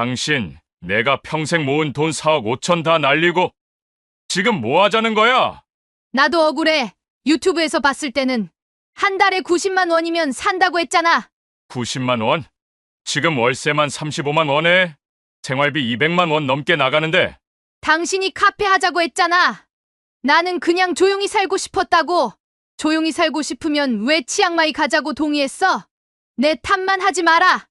당신, 내가 평생 모은 돈 4억 5천 다 날리고 지금 뭐 하자는 거야? 나도 억울해. 유튜브에서 봤을 때는 한 달에 90만 원이면 산다고 했잖아. 90만 원? 지금 월세만 35만 원에 생활비 200만 원 넘게 나가는데 당신이 카페 하자고 했잖아. 나는 그냥 조용히 살고 싶었다고. 조용히 살고 싶으면 왜 치앙마이 가자고 동의했어? 내 탓만 하지 마라.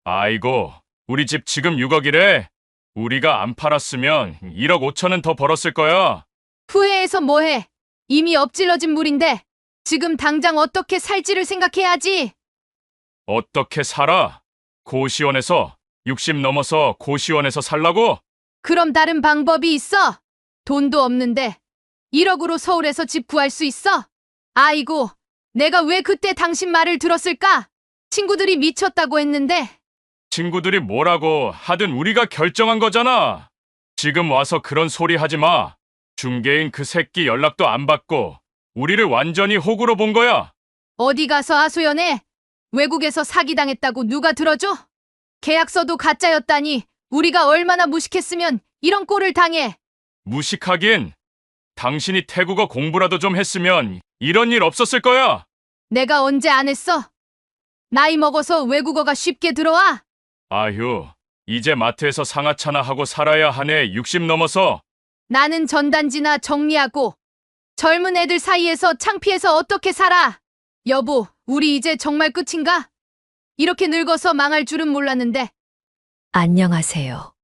아이고, 우리 집 지금 6억이래. 우리가 안 팔았으면 1억 5천은 더 벌었을 거야. 후회해서 뭐해? 이미 엎질러진 물인데 지금 당장 어떻게 살지를 생각해야지. 어떻게 살아? 고시원에서 60 넘어서 고시원에서 살라고? 그럼 다른 방법이 있어? 돈도 없는데 1억으로 서울에서 집 구할 수 있어? 아이고, 내가 왜 그때 당신 말을 들었을까? 친구들이 미쳤다고 했는데. 친구들이 뭐라고 하든 우리가 결정한 거잖아. 지금 와서 그런 소리 하지 마. 중개인 그 새끼 연락도 안 받고 우리를 완전히 호구로 본 거야. 어디 가서 하소연해? 외국에서 사기당했다고 누가 들어줘? 계약서도 가짜였다니 우리가 얼마나 무식했으면 이런 꼴을 당해. 무식하긴. 당신이 태국어 공부라도 좀 했으면 이런 일 없었을 거야. 내가 언제 안 했어? 나이 먹어서 외국어가 쉽게 들어와? 아휴, 이제 마트에서 상하차나 하고 살아야 하네. 60 넘어서. 나는 전단지나 정리하고 젊은 애들 사이에서 창피해서 어떻게 살아? 여보, 우리 이제 정말 끝인가? 이렇게 늙어서 망할 줄은 몰랐는데. 안녕하세요.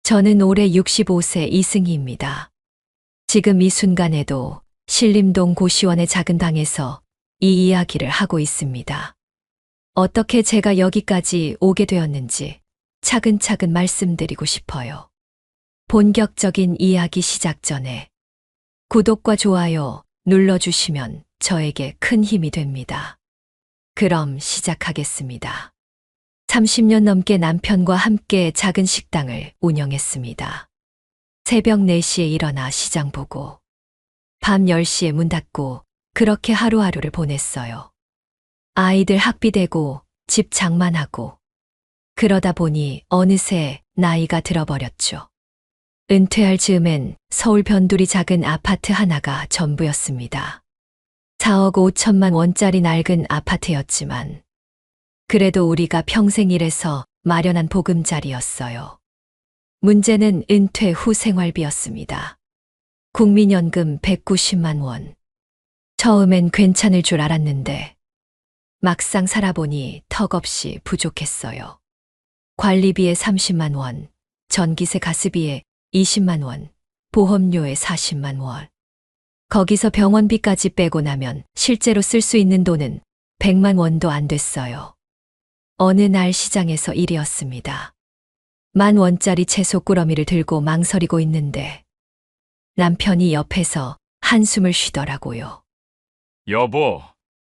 저는 올해 65세 이승희입니다. 지금 이 순간에도 신림동 고시원의 작은 방에서 이 이야기를 하고 있습니다. 어떻게 제가 여기까지 오게 되었는지 차근차근 말씀드리고 싶어요. 본격적인 이야기 시작 전에 구독과 좋아요 눌러주시면 저에게 큰 힘이 됩니다. 그럼 시작하겠습니다. 30년 넘게 남편과 함께 작은 식당을 운영했습니다. 새벽 4시에 일어나 시장 보고 밤 10시에 문 닫고 그렇게 하루하루를 보냈어요. 아이들 학비 대고 집 장만하고 그러다 보니 어느새 나이가 들어버렸죠. 은퇴할 즈음엔 서울 변두리 작은 아파트 하나가 전부였습니다. 4억 5천만 원짜리 낡은 아파트였지만 그래도 우리가 평생 일해서 마련한 보금자리였어요. 문제는 은퇴 후 생활비였습니다. 국민연금 190만 원. 처음엔 괜찮을 줄 알았는데 막상 살아보니 턱없이 부족했어요. 관리비에 30만 원, 전기세 가스비에 20만 원, 보험료에 40만 원. 거기서 병원비까지 빼고 나면 실제로 쓸 수 있는 돈은 100만 원도 안 됐어요. 어느 날 시장에서 일이었습니다. 10,000원짜리 채소 꾸러미를 들고 망설이고 있는데 남편이 옆에서 한숨을 쉬더라고요. 여보,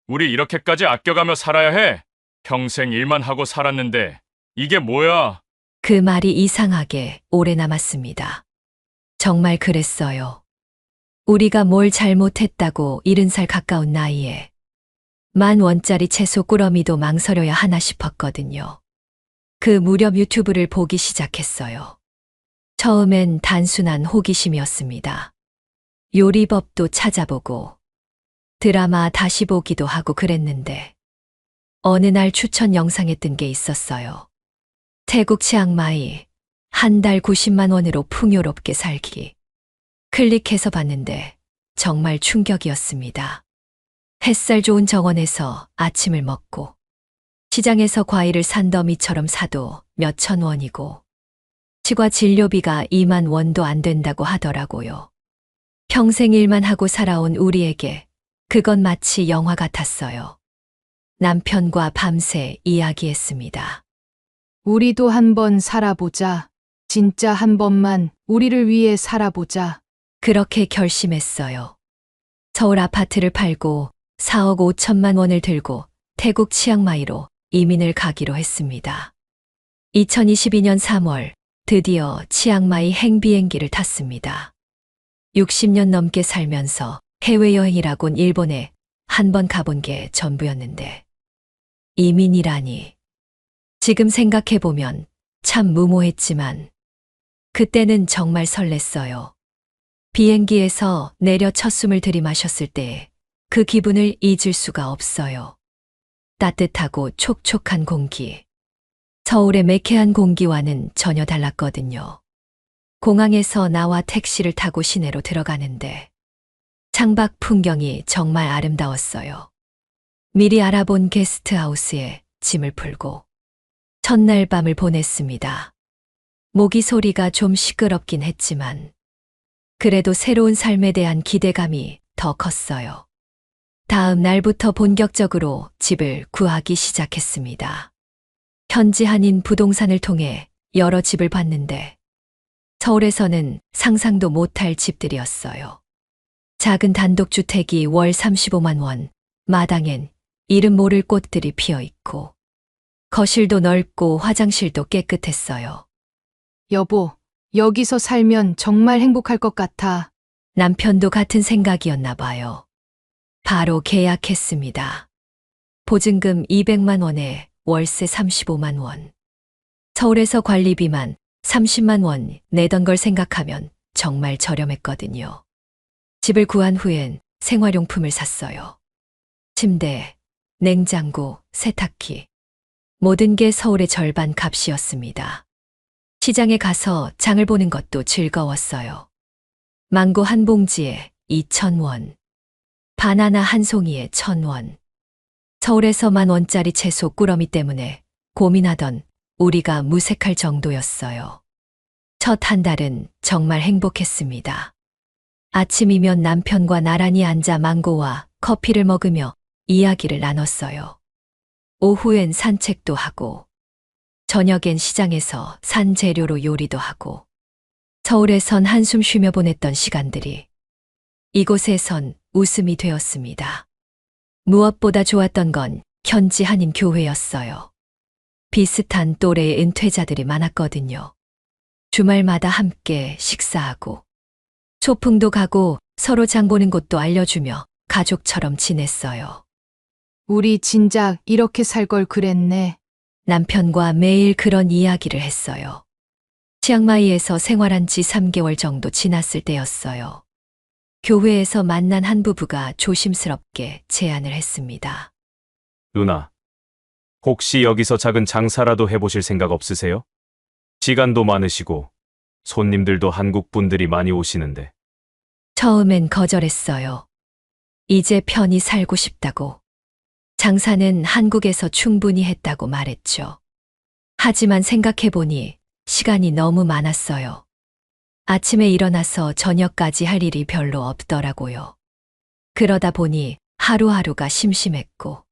우리 이렇게까지 아껴가며 살아야 해? 평생 일만 하고 살았는데 이게 뭐야? 그 말이 이상하게 오래 남았습니다. 정말 그랬어요. 우리가 뭘 잘못했다고 70살 가까운 나이에 10,000원짜리 채소 꾸러미도 망설여야 하나 싶었거든요. 그 무렵 유튜브를 보기 시작했어요. 처음엔 단순한 호기심이었습니다. 요리법도 찾아보고 드라마 다시 보기도 하고 그랬는데 어느 날 추천 영상에 뜬 게 있었어요. 태국 치앙마이 한 달 90만 원으로 풍요롭게 살기. 클릭해서 봤는데 정말 충격이었습니다. 햇살 좋은 정원에서 아침을 먹고 시장에서 과일을 산더미처럼 사도 몇천 원이고 치과 진료비가 2만 원도 안 된다고 하더라고요. 평생 일만 하고 살아온 우리에게 그건 마치 영화 같았어요. 남편과 밤새 이야기했습니다. 우리도 한번 살아보자. 진짜 한 번만 우리를 위해 살아보자. 그렇게 결심했어요. 서울 아파트를 팔고 4억 5천만 원을 들고 태국 치앙마이로 이민을 가기로 했습니다. 2022년 3월 드디어 치앙마이 행비행기를 탔습니다. 60년 넘게 살면서 해외여행이라곤 일본에 한 번 가본 게 전부였는데 이민이라니. 지금 생각해보면 참 무모했지만 그때는 정말 설렜어요. 비행기에서 내려 첫 숨을 들이마셨을 때 그 기분을 잊을 수가 없어요. 따뜻하고 촉촉한 공기. 서울의 매캐한 공기와는 전혀 달랐거든요. 공항에서 나와 택시를 타고 시내로 들어가는데 창밖 풍경이 정말 아름다웠어요. 미리 알아본 게스트하우스에 짐을 풀고 첫날 밤을 보냈습니다. 모기 소리가 좀 시끄럽긴 했지만 그래도 새로운 삶에 대한 기대감이 더 컸어요. 다음 날부터 본격적으로 집을 구하기 시작했습니다. 현지 한인 부동산을 통해 여러 집을 봤는데 서울에서는 상상도 못할 집들이었어요. 작은 단독주택이 월 35만 원, 마당엔 이름 모를 꽃들이 피어 있고 거실도 넓고 화장실도 깨끗했어요. 여보, 여기서 살면 정말 행복할 것 같아. 남편도 같은 생각이었나 봐요. 바로 계약했습니다. 보증금 200만 원에 월세 35만 원. 서울에서 관리비만 30만 원 내던 걸 생각하면 정말 저렴했거든요. 집을 구한 후엔 생활용품을 샀어요. 침대, 냉장고, 세탁기. 모든 게 서울의 절반 값이었습니다. 시장에 가서 장을 보는 것도 즐거웠어요. 망고 한 봉지에 2,000원. 바나나 한 송이에 1,000원. 서울에서 10,000원짜리 채소 꾸러미 때문에 고민하던 우리가 무색할 정도였어요. 첫 한 달은 정말 행복했습니다. 아침이면 남편과 나란히 앉아 망고와 커피를 먹으며 이야기를 나눴어요. 오후엔 산책도 하고, 저녁엔 시장에서 산 재료로 요리도 하고, 서울에선 한숨 쉬며 보냈던 시간들이 이곳에선 웃음이 되었습니다. 무엇보다 좋았던 건 현지 한인 교회였어요. 비슷한 또래의 은퇴자들이 많았거든요. 주말마다 함께 식사하고 소풍도 가고 서로 장 보는 곳도 알려주며 가족처럼 지냈어요. 우리 진작 이렇게 살 걸 그랬네. 남편과 매일 그런 이야기를 했어요. 치앙마이에서 생활한 지 3개월 정도 지났을 때였어요. 교회에서 만난 한 부부가 조심스럽게 제안을 했습니다. 누나, 혹시 여기서 작은 장사라도 해보실 생각 없으세요? 시간도 많으시고 손님들도 한국 분들이 많이 오시는데. 처음엔 거절했어요. 이제 편히 살고 싶다고. 장사는 한국에서 충분히 했다고 말했죠. 하지만 생각해보니 시간이 너무 많았어요. 아침에 일어나서 저녁까지 할 일이 별로 없더라고요. 그러다 보니 하루하루가 심심했고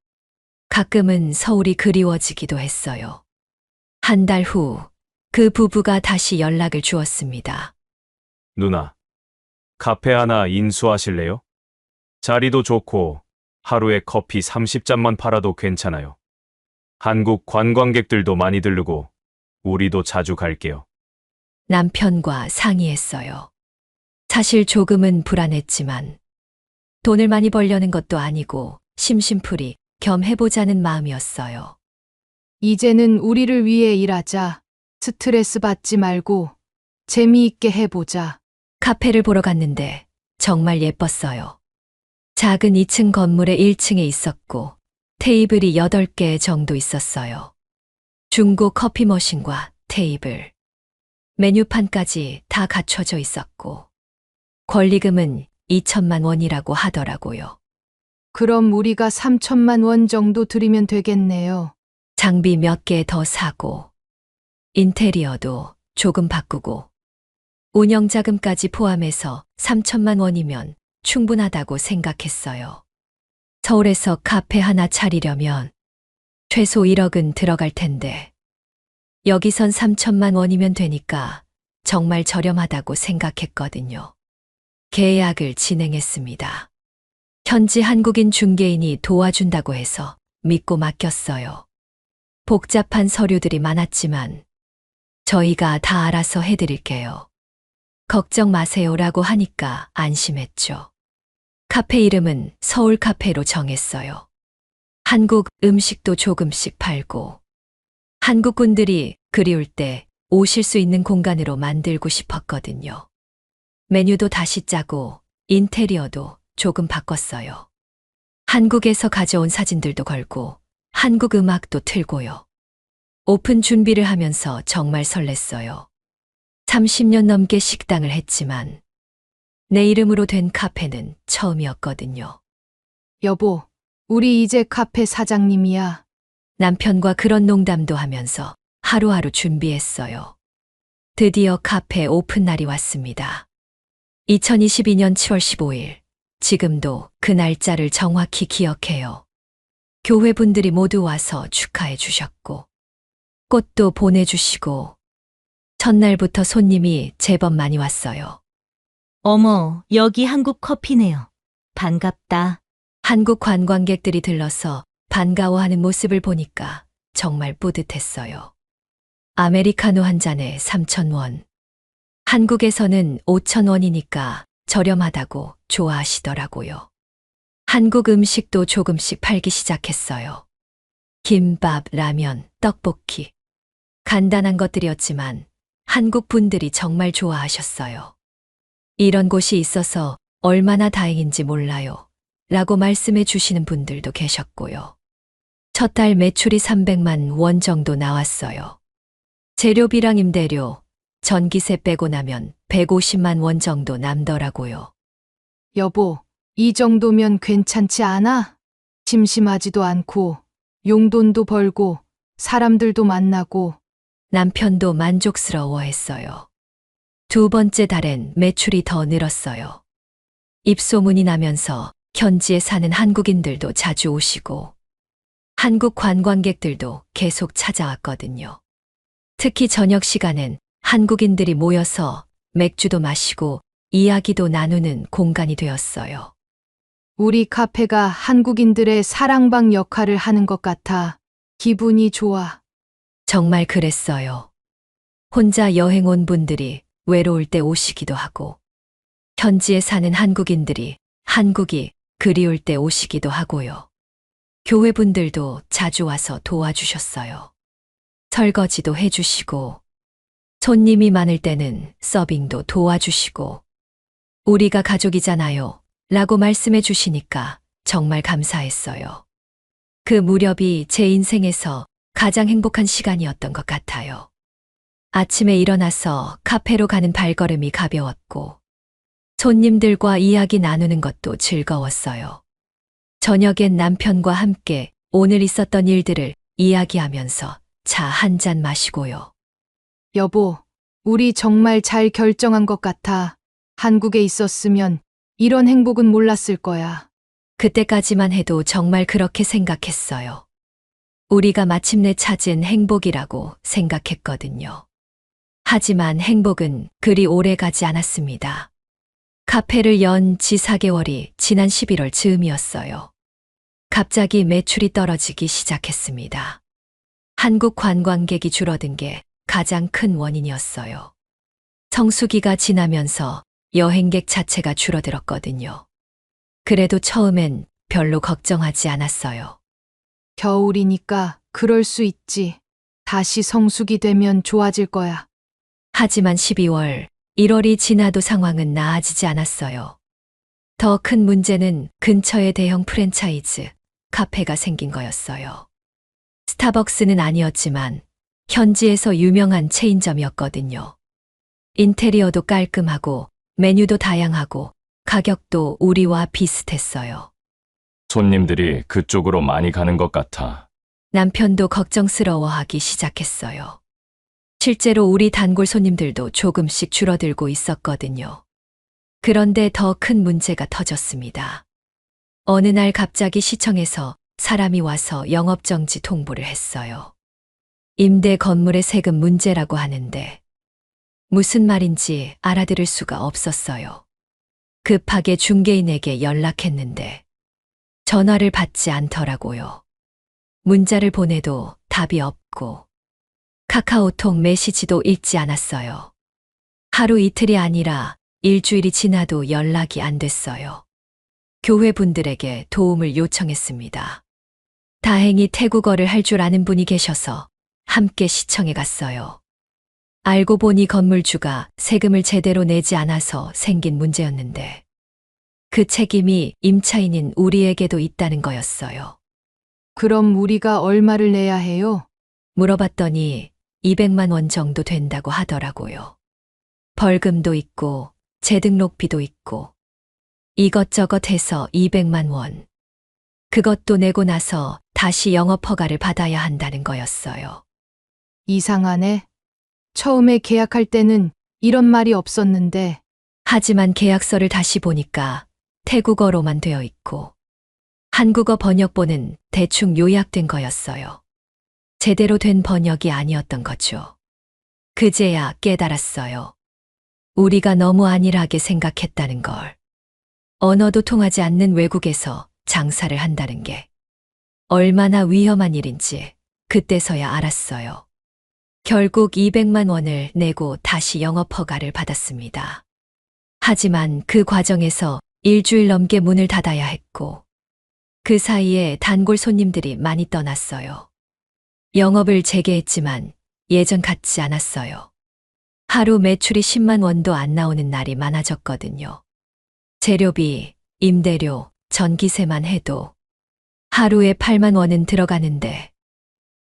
가끔은 서울이 그리워지기도 했어요. 한 달 후 그 부부가 다시 연락을 주었습니다. 누나, 카페 하나 인수하실래요? 자리도 좋고 하루에 커피 30잔만 팔아도 괜찮아요. 한국 관광객들도 많이 들르고 우리도 자주 갈게요. 남편과 상의했어요. 사실 조금은 불안했지만 돈을 많이 벌려는 것도 아니고 심심풀이 겸 해보자는 마음이었어요. 이제는 우리를 위해 일하자. 스트레스 받지 말고 재미있게 해보자. 카페를 보러 갔는데 정말 예뻤어요. 작은 2층 건물의 1층에 있었고 테이블이 8개 정도 있었어요. 중고 커피 머신과 테이블, 메뉴판까지 다 갖춰져 있었고 권리금은 2천만 원이라고 하더라고요. 그럼 우리가 3천만 원 정도 드리면 되겠네요. 장비 몇 개 더 사고 인테리어도 조금 바꾸고 운영자금까지 포함해서 3천만 원이면 충분하다고 생각했어요. 서울에서 카페 하나 차리려면 최소 1억은 들어갈 텐데 여기선 3천만 원이면 되니까 정말 저렴하다고 생각했거든요. 계약을 진행했습니다. 현지 한국인 중개인이 도와준다고 해서 믿고 맡겼어요. 복잡한 서류들이 많았지만 저희가 다 알아서 해드릴게요. 걱정 마세요라고 하니까 안심했죠. 카페 이름은 서울 카페로 정했어요. 한국 음식도 조금씩 팔고 한국분들이 그리울 때 오실 수 있는 공간으로 만들고 싶었거든요. 메뉴도 다시 짜고 인테리어도 조금 바꿨어요. 한국에서 가져온 사진들도 걸고 한국 음악도 틀고요. 오픈 준비를 하면서 정말 설렜어요. 30년 넘게 식당을 했지만 내 이름으로 된 카페는 처음이었거든요. 여보, 우리 이제 카페 사장님이야. 남편과 그런 농담도 하면서 하루하루 준비했어요. 드디어 카페 오픈 날이 왔습니다. 2022년 7월 15일. 지금도 그 날짜를 정확히 기억해요. 교회 분들이 모두 와서 축하해 주셨고, 꽃도 보내주시고, 첫날부터 손님이 제법 많이 왔어요. 어머, 여기 한국 커피네요. 반갑다. 한국 관광객들이 들러서 반가워하는 모습을 보니까 정말 뿌듯했어요. 아메리카노 한 잔에 3,000원. 한국에서는 5,000원이니까 저렴하다고 좋아하시더라고요. 한국 음식도 조금씩 팔기 시작했어요. 김밥, 라면, 떡볶이. 간단한 것들이었지만 한국 분들이 정말 좋아하셨어요. 이런 곳이 있어서 얼마나 다행인지 몰라요. 라고 말씀해 주시는 분들도 계셨고요. 첫 달 매출이 300만 원 정도 나왔어요. 재료비랑 임대료, 전기세 빼고 나면 150만 원 정도 남더라고요. 여보, 이 정도면 괜찮지 않아? 심심하지도 않고, 용돈도 벌고, 사람들도 만나고. 남편도 만족스러워 했어요. 두 번째 달엔 매출이 더 늘었어요. 입소문이 나면서 현지에 사는 한국인들도 자주 오시고, 한국 관광객들도 계속 찾아왔거든요. 특히 저녁 시간엔 한국인들이 모여서 맥주도 마시고 이야기도 나누는 공간이 되었어요. 우리 카페가 한국인들의 사랑방 역할을 하는 것 같아. 기분이 좋아. 정말 그랬어요. 혼자 여행 온 분들이 외로울 때 오시기도 하고, 현지에 사는 한국인들이 한국이 그리울 때 오시기도 하고요. 교회 분들도 자주 와서 도와주셨어요. 설거지도 해주시고, 손님이 많을 때는 서빙도 도와주시고, 우리가 가족이잖아요. 라고 말씀해 주시니까 정말 감사했어요. 그 무렵이 제 인생에서 가장 행복한 시간이었던 것 같아요. 아침에 일어나서 카페로 가는 발걸음이 가벼웠고, 손님들과 이야기 나누는 것도 즐거웠어요. 저녁엔 남편과 함께 오늘 있었던 일들을 이야기하면서 차 한 잔 마시고요. 여보, 우리 정말 잘 결정한 것 같아. 한국에 있었으면 이런 행복은 몰랐을 거야. 그때까지만 해도 정말 그렇게 생각했어요. 우리가 마침내 찾은 행복이라고 생각했거든요. 하지만 행복은 그리 오래 가지 않았습니다. 카페를 연 지 4개월이 지난 11월 즈음이었어요. 갑자기 매출이 떨어지기 시작했습니다. 한국 관광객이 줄어든 게 가장 큰 원인이었어요. 성수기가 지나면서 여행객 자체가 줄어들었거든요. 그래도 처음엔 별로 걱정하지 않았어요. 겨울이니까 그럴 수 있지. 다시 성수기 되면 좋아질 거야. 하지만 12월, 1월이 지나도 상황은 나아지지 않았어요. 더 큰 문제는 근처에 대형 프랜차이즈 카페가 생긴 거였어요. 스타벅스는 아니었지만 현지에서 유명한 체인점이었거든요. 인테리어도 깔끔하고 메뉴도 다양하고 가격도 우리와 비슷했어요. 손님들이 그쪽으로 많이 가는 것 같아. 남편도 걱정스러워하기 시작했어요. 실제로 우리 단골 손님들도 조금씩 줄어들고 있었거든요. 그런데 더 큰 문제가 터졌습니다. 어느 날 갑자기 시청에서 사람이 와서 영업정지 통보를 했어요. 임대 건물의 세금 문제라고 하는데 무슨 말인지 알아들을 수가 없었어요. 급하게 중개인에게 연락했는데 전화를 받지 않더라고요. 문자를 보내도 답이 없고 카카오톡 메시지도 읽지 않았어요. 하루 이틀이 아니라 일주일이 지나도 연락이 안 됐어요. 교회 분들에게 도움을 요청했습니다. 다행히 태국어를 할 줄 아는 분이 계셔서 함께 시청에 갔어요. 알고 보니 건물주가 세금을 제대로 내지 않아서 생긴 문제였는데 그 책임이 임차인인 우리에게도 있다는 거였어요. 그럼 우리가 얼마를 내야 해요? 물어봤더니 200만 원 정도 된다고 하더라고요. 벌금도 있고 재등록비도 있고 이것저것 해서 200만 원. 그것도 내고 나서 다시 영업 허가를 받아야 한다는 거였어요. 이상하네. 처음에 계약할 때는 이런 말이 없었는데 하지만 계약서를 다시 보니까 태국어로만 되어 있고 한국어 번역본은 대충 요약된 거였어요. 제대로 된 번역이 아니었던 거죠. 그제야 깨달았어요. 우리가 너무 안일하게 생각했다는 걸. 언어도 통하지 않는 외국에서 장사를 한다는 게 얼마나 위험한 일인지 그때서야 알았어요. 결국 200만 원을 내고 다시 영업 허가를 받았습니다. 하지만 그 과정에서 일주일 넘게 문을 닫아야 했고 그 사이에 단골 손님들이 많이 떠났어요. 영업을 재개했지만 예전 같지 않았어요. 하루 매출이 10만 원도 안 나오는 날이 많아졌거든요. 재료비, 임대료, 전기세만 해도 하루에 8만 원은 들어가는데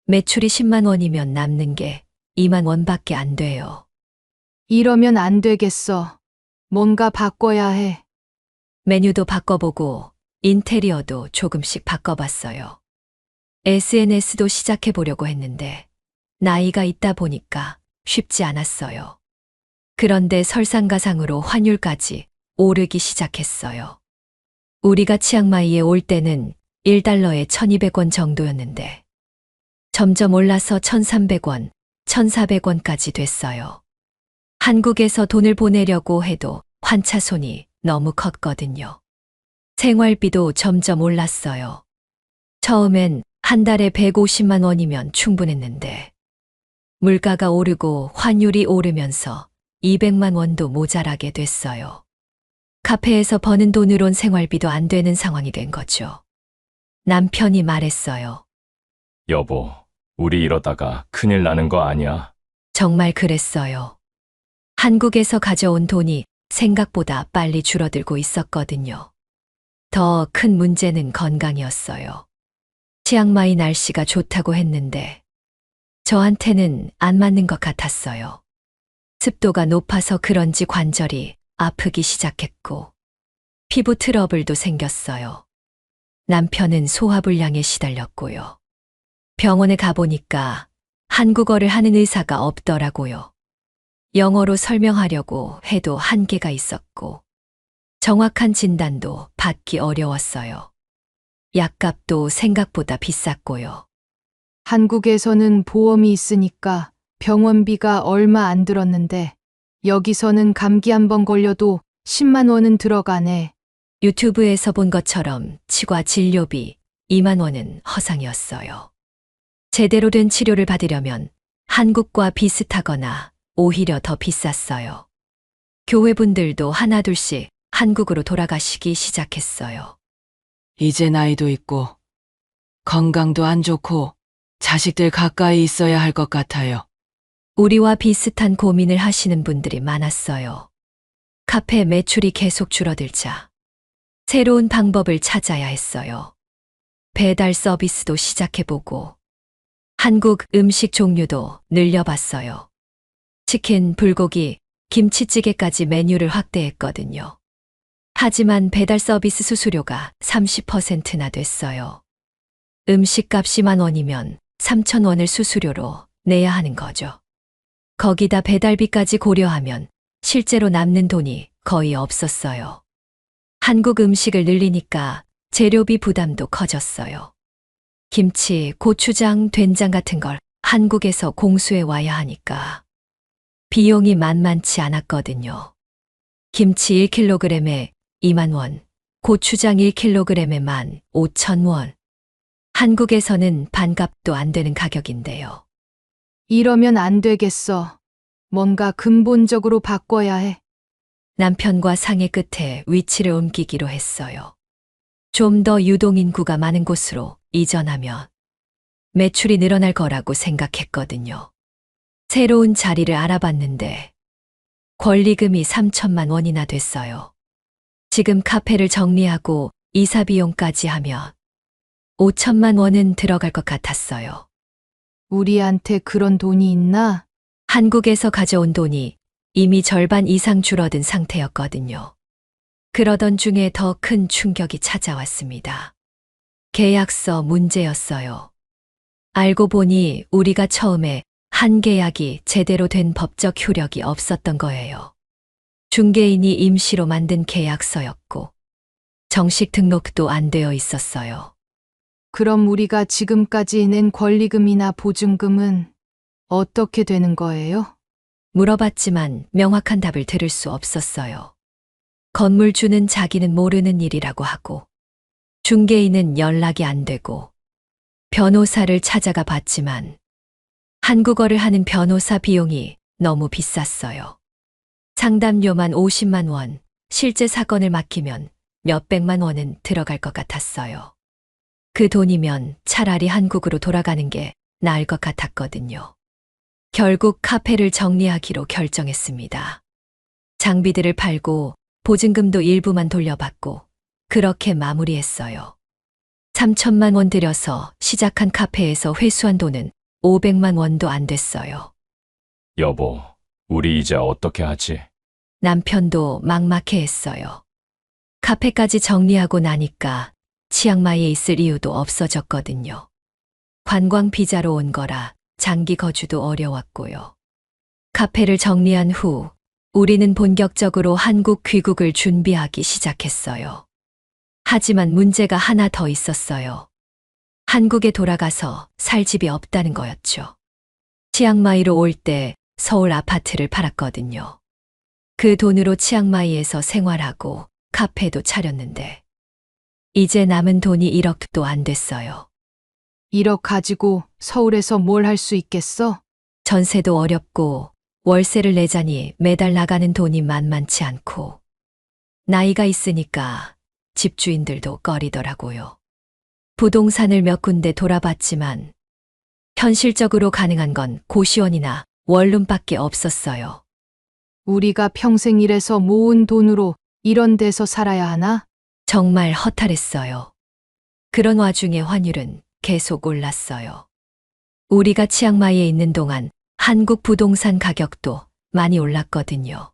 매출이 10만 원이면 남는 게 2만 원밖에 안 돼요. 이러면 안 되겠어. 뭔가 바꿔야 해. 메뉴도 바꿔보고 인테리어도 조금씩 바꿔봤어요. SNS도 시작해보려고 했는데 나이가 있다 보니까 쉽지 않았어요. 그런데 설상가상으로 환율까지 오르기 시작했어요. 우리가 치앙마이에 올 때는 1달러에 1200원 정도였는데 점점 올라서 1300원, 1400원까지 됐어요. 한국에서 돈을 보내려고 해도 환차손이 너무 컸거든요. 생활비도 점점 올랐어요. 처음엔 한 달에 150만 원이면 충분했는데 물가가 오르고 환율이 오르면서 200만 원도 모자라게 됐어요. 카페에서 버는 돈으론 생활비도 안 되는 상황이 된 거죠. 남편이 말했어요. 여보, 우리 이러다가 큰일 나는 거 아니야? 정말 그랬어요. 한국에서 가져온 돈이 생각보다 빨리 줄어들고 있었거든요. 더 큰 문제는 건강이었어요. 치앙마이 날씨가 좋다고 했는데 저한테는 안 맞는 것 같았어요. 습도가 높아서 그런지 관절이 아프기 시작했고 피부 트러블도 생겼어요. 남편은 소화불량에 시달렸고요. 병원에 가보니까 한국어를 하는 의사가 없더라고요. 영어로 설명하려고 해도 한계가 있었고 정확한 진단도 받기 어려웠어요. 약값도 생각보다 비쌌고요. 한국에서는 보험이 있으니까 병원비가 얼마 안 들었는데 여기서는 감기 한 번 걸려도 10만 원은 들어가네. 유튜브에서 본 것처럼 치과 진료비 2만 원은 허상이었어요. 제대로 된 치료를 받으려면 한국과 비슷하거나 오히려 더 비쌌어요. 교회분들도 하나둘씩 한국으로 돌아가시기 시작했어요. 이제 나이도 있고 건강도 안 좋고 자식들 가까이 있어야 할 것 같아요. 우리와 비슷한 고민을 하시는 분들이 많았어요. 카페 매출이 계속 줄어들자 새로운 방법을 찾아야 했어요. 배달 서비스도 시작해보고 한국 음식 종류도 늘려봤어요. 치킨, 불고기, 김치찌개까지 메뉴를 확대했거든요. 하지만 배달 서비스 수수료가 30%나 됐어요. 음식값이 10,000 원이면 3,000원을 수수료로 내야 하는 거죠. 거기다 배달비까지 고려하면 실제로 남는 돈이 거의 없었어요. 한국 음식을 늘리니까 재료비 부담도 커졌어요. 김치, 고추장, 된장 같은 걸 한국에서 공수해 와야 하니까 비용이 만만치 않았거든요. 김치 1kg에 2만 원, 고추장 1kg에 15,000원. 한국에서는 반값도 안 되는 가격인데요. 이러면 안 되겠어. 뭔가 근본적으로 바꿔야 해. 남편과 상의 끝에 위치를 옮기기로 했어요. 좀 더 유동인구가 많은 곳으로 이전하면 매출이 늘어날 거라고 생각했거든요. 새로운 자리를 알아봤는데 권리금이 3천만 원이나 됐어요. 지금 카페를 정리하고 이사 비용까지 하면 5천만 원은 들어갈 것 같았어요. 우리한테 그런 돈이 있나? 한국에서 가져온 돈이 이미 절반 이상 줄어든 상태였거든요. 그러던 중에 더 큰 충격이 찾아왔습니다. 계약서 문제였어요. 알고 보니 우리가 처음에 한 계약이 제대로 된 법적 효력이 없었던 거예요. 중개인이 임시로 만든 계약서였고 정식 등록도 안 되어 있었어요. 그럼 우리가 지금까지 낸 권리금이나 보증금은 어떻게 되는 거예요? 물어봤지만 명확한 답을 들을 수 없었어요. 건물주는 자기는 모르는 일이라고 하고 중개인은 연락이 안 되고 변호사를 찾아가 봤지만 한국어를 하는 변호사 비용이 너무 비쌌어요. 상담료만 50만 원, 실제 사건을 맡기면 몇백만 원은 들어갈 것 같았어요. 그 돈이면 차라리 한국으로 돌아가는 게 나을 것 같았거든요. 결국 카페를 정리하기로 결정했습니다. 장비들을 팔고 보증금도 일부만 돌려받고 그렇게 마무리했어요. 3천만 원 들여서 시작한 카페에서 회수한 돈은 500만 원도 안 됐어요. 여보, 우리 이제 어떻게 하지? 남편도 막막해 했어요. 카페까지 정리하고 나니까 치앙마이에 있을 이유도 없어졌거든요. 관광 비자로 온 거라 장기 거주도 어려웠고요. 카페를 정리한 후 우리는 본격적으로 한국 귀국을 준비하기 시작했어요. 하지만 문제가 하나 더 있었어요. 한국에 돌아가서 살 집이 없다는 거였죠. 치앙마이로 올 때 서울 아파트를 팔았거든요. 그 돈으로 치앙마이에서 생활하고 카페도 차렸는데 이제 남은 돈이 1억도 안 됐어요. 1억 가지고 서울에서 뭘 할 수 있겠어? 전세도 어렵고 월세를 내자니 매달 나가는 돈이 만만치 않고 나이가 있으니까 집주인들도 꺼리더라고요. 부동산을 몇 군데 돌아봤지만 현실적으로 가능한 건 고시원이나 원룸밖에 없었어요. 우리가 평생 일해서 모은 돈으로 이런 데서 살아야 하나? 정말 허탈했어요. 그런 와중에 환율은 계속 올랐어요. 우리가 치앙마이에 있는 동안 한국 부동산 가격도 많이 올랐거든요.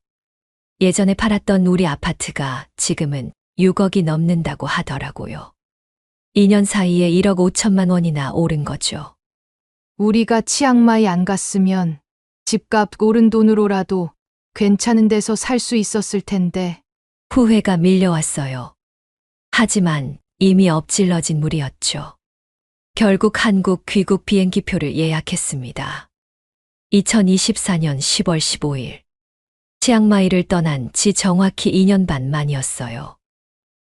예전에 팔았던 우리 아파트가 지금은 6억이 넘는다고 하더라고요. 2년 사이에 1억 5천만 원이나 오른 거죠. 우리가 치앙마이 안 갔으면 집값 오른 돈으로라도 괜찮은 데서 살 수 있었을 텐데. 후회가 밀려왔어요. 하지만 이미 엎질러진 물이었죠. 결국 한국 귀국 비행기표를 예약했습니다. 2024년 10월 15일. 치앙마이를 떠난 지 정확히 2년 반 만이었어요.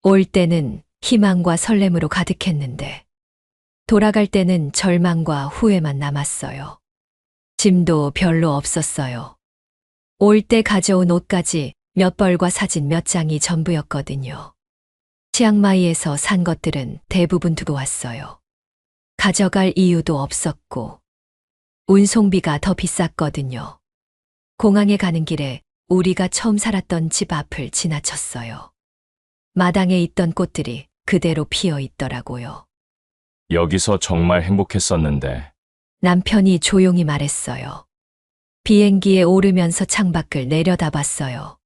올 때는 희망과 설렘으로 가득했는데 돌아갈 때는 절망과 후회만 남았어요. 짐도 별로 없었어요. 올 때 가져온 옷까지 몇 벌과 사진 몇 장이 전부였거든요. 치앙마이에서 산 것들은 대부분 두고 왔어요. 가져갈 이유도 없었고 운송비가 더 비쌌거든요. 공항에 가는 길에 우리가 처음 살았던 집 앞을 지나쳤어요. 마당에 있던 꽃들이 그대로 피어 있더라고요. 여기서 정말 행복했었는데. 남편이 조용히 말했어요. 비행기에 오르면서 창밖을 내려다봤어요.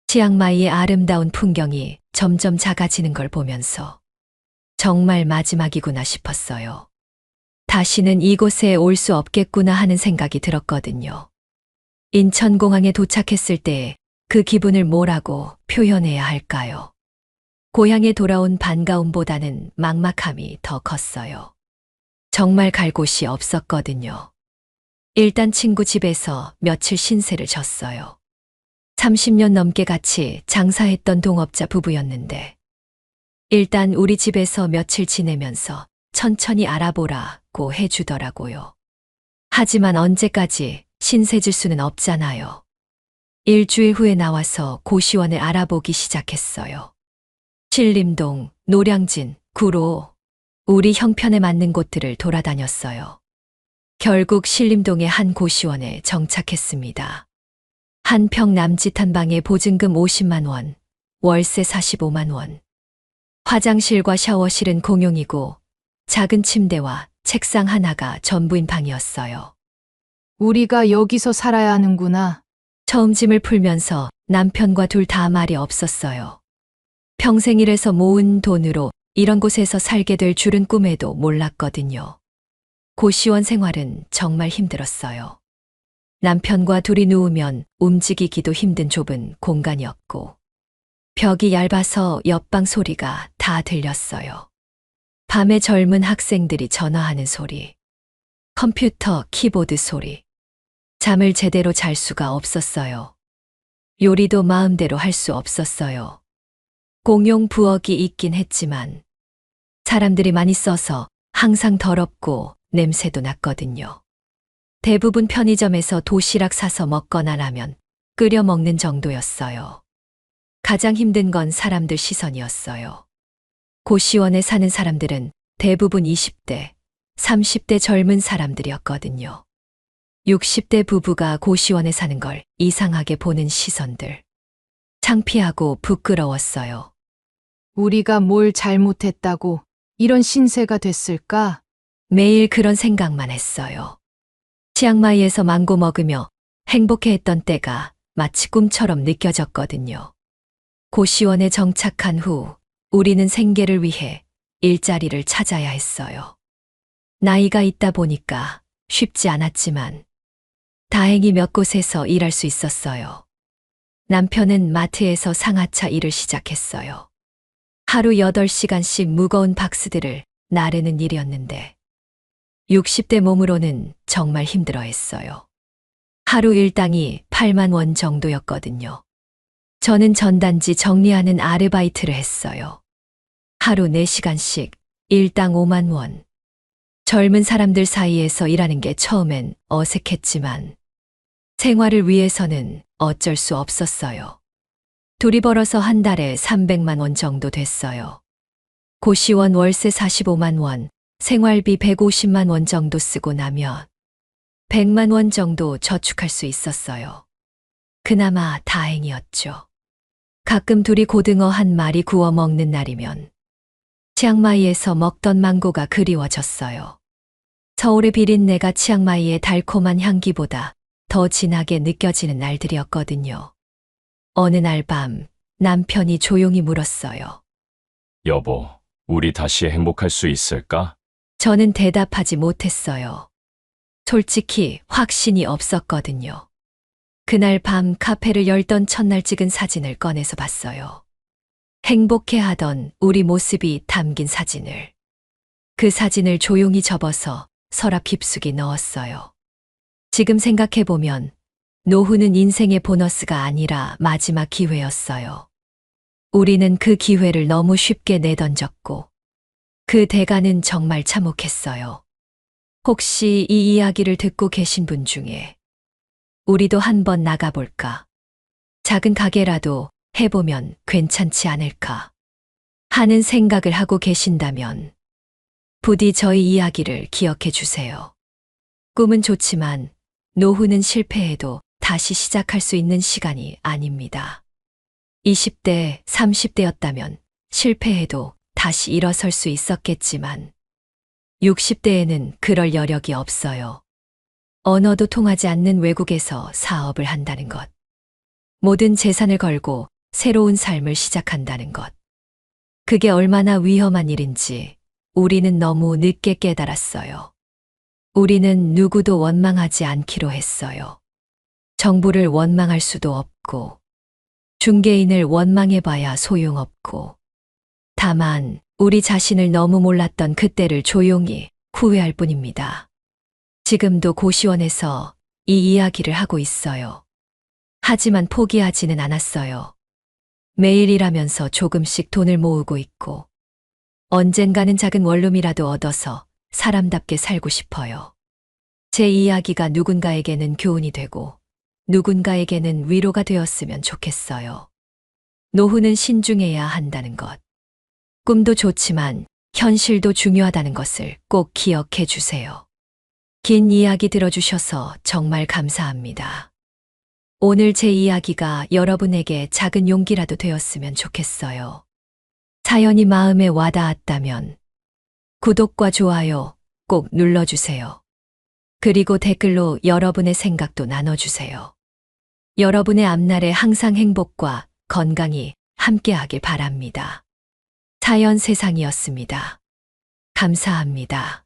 치앙마이의 아름다운 풍경이 점점 작아지는 걸 보면서 정말 마지막이구나 싶었어요. 다시는 이곳에 올 수 없겠구나 하는 생각이 들었거든요. 인천공항에 도착했을 때 그 기분을 뭐라고 표현해야 할까요? 고향에 돌아온 반가움보다는 막막함이 더 컸어요. 정말 갈 곳이 없었거든요. 일단 친구 집에서 며칠 신세를 졌어요. 30년 넘게 같이 장사했던 동업자 부부였는데 일단 우리 집에서 며칠 지내면서 천천히 알아보라고 해주더라고요. 하지만 언제까지 신세 질 수는 없잖아요. 일주일 후에 나와서 고시원을 알아보기 시작했어요. 신림동, 노량진, 구로. 우리 형편에 맞는 곳들을 돌아다녔어요. 결국 신림동의 한 고시원에 정착했습니다. 한 평 남짓한 방에 보증금 50만 원, 월세 45만 원. 화장실과 샤워실은 공용이고 작은 침대와 책상 하나가 전부인 방이었어요. 우리가 여기서 살아야 하는구나. 처음 짐을 풀면서 남편과 둘 다 말이 없었어요. 평생 일해서 모은 돈으로 이런 곳에서 살게 될 줄은 꿈에도 몰랐거든요. 고시원 생활은 정말 힘들었어요. 남편과 둘이 누우면 움직이기도 힘든 좁은 공간이었고, 벽이 얇아서 옆방 소리가 다 들렸어요. 밤에 젊은 학생들이 전화하는 소리, 컴퓨터 키보드 소리. 잠을 제대로 잘 수가 없었어요. 요리도 마음대로 할 수 없었어요. 공용 부엌이 있긴 했지만 사람들이 많이 써서 항상 더럽고 냄새도 났거든요. 대부분 편의점에서 도시락 사서 먹거나 라면 끓여 먹는 정도였어요. 가장 힘든 건 사람들 시선이었어요. 고시원에 사는 사람들은 대부분 20대, 30대 젊은 사람들이었거든요. 60대 부부가 고시원에 사는 걸 이상하게 보는 시선들. 창피하고 부끄러웠어요. 우리가 뭘 잘못했다고 이런 신세가 됐을까? 매일 그런 생각만 했어요. 치앙마이에서 망고 먹으며 행복해했던 때가 마치 꿈처럼 느껴졌거든요. 고시원에 정착한 후 우리는 생계를 위해 일자리를 찾아야 했어요. 나이가 있다 보니까 쉽지 않았지만 다행히 몇 곳에서 일할 수 있었어요. 남편은 마트에서 상하차 일을 시작했어요. 하루 8시간씩 무거운 박스들을 나르는 일이었는데 60대 몸으로는 정말 힘들어했어요. 하루 일당이 8만 원 정도였거든요. 저는 전단지 정리하는 아르바이트를 했어요. 하루 4시간씩 일당 5만 원. 젊은 사람들 사이에서 일하는 게 처음엔 어색했지만 생활을 위해서는 어쩔 수 없었어요. 둘이 벌어서 한 달에 300만 원 정도 됐어요. 고시원 월세 45만 원, 생활비 150만 원 정도 쓰고 나면 100만 원 정도 저축할 수 있었어요. 그나마 다행이었죠. 가끔 둘이 고등어 한 마리 구워 먹는 날이면 치앙마이에서 먹던 망고가 그리워졌어요. 서울의 비린내가 치앙마이의 달콤한 향기보다 더 진하게 느껴지는 날들이었거든요. 어느 날 밤 남편이 조용히 물었어요. 여보, 우리 다시 행복할 수 있을까? 저는 대답하지 못했어요. 솔직히 확신이 없었거든요. 그날 밤 카페를 열던 첫날 찍은 사진을 꺼내서 봤어요. 행복해하던 우리 모습이 담긴 사진을. 그 사진을 조용히 접어서 서랍 깊숙이 넣었어요. 지금 생각해보면 노후는 인생의 보너스가 아니라 마지막 기회였어요. 우리는 그 기회를 너무 쉽게 내던졌고 그 대가는 정말 참혹했어요. 혹시 이 이야기를 듣고 계신 분 중에 우리도 한번 나가볼까? 작은 가게라도 해보면 괜찮지 않을까? 하는 생각을 하고 계신다면 부디 저희 이야기를 기억해 주세요. 꿈은 좋지만 노후는 실패해도 다시 시작할 수 있는 시간이 아닙니다. 20대, 30대였다면 실패해도 다시 일어설 수 있었겠지만 60대에는 그럴 여력이 없어요. 언어도 통하지 않는 외국에서 사업을 한다는 것. 모든 재산을 걸고 새로운 삶을 시작한다는 것. 그게 얼마나 위험한 일인지 우리는 너무 늦게 깨달았어요. 우리는 누구도 원망하지 않기로 했어요. 정부를 원망할 수도 없고, 중개인을 원망해봐야 소용없고, 다만 우리 자신을 너무 몰랐던 그때를 조용히 후회할 뿐입니다. 지금도 고시원에서 이 이야기를 하고 있어요. 하지만 포기하지는 않았어요. 매일 일하면서 조금씩 돈을 모으고 있고, 언젠가는 작은 원룸이라도 얻어서 사람답게 살고 싶어요. 제 이야기가 누군가에게는 교훈이 되고, 누군가에게는 위로가 되었으면 좋겠어요. 노후는 신중해야 한다는 것. 꿈도 좋지만 현실도 중요하다는 것을 꼭 기억해 주세요. 긴 이야기 들어주셔서 정말 감사합니다. 오늘 제 이야기가 여러분에게 작은 용기라도 되었으면 좋겠어요. 사연이 마음에 와닿았다면 구독과 좋아요 꼭 눌러주세요. 그리고 댓글로 여러분의 생각도 나눠주세요. 여러분의 앞날에 항상 행복과 건강이 함께하길 바랍니다. 사연 세상이었습니다. 감사합니다.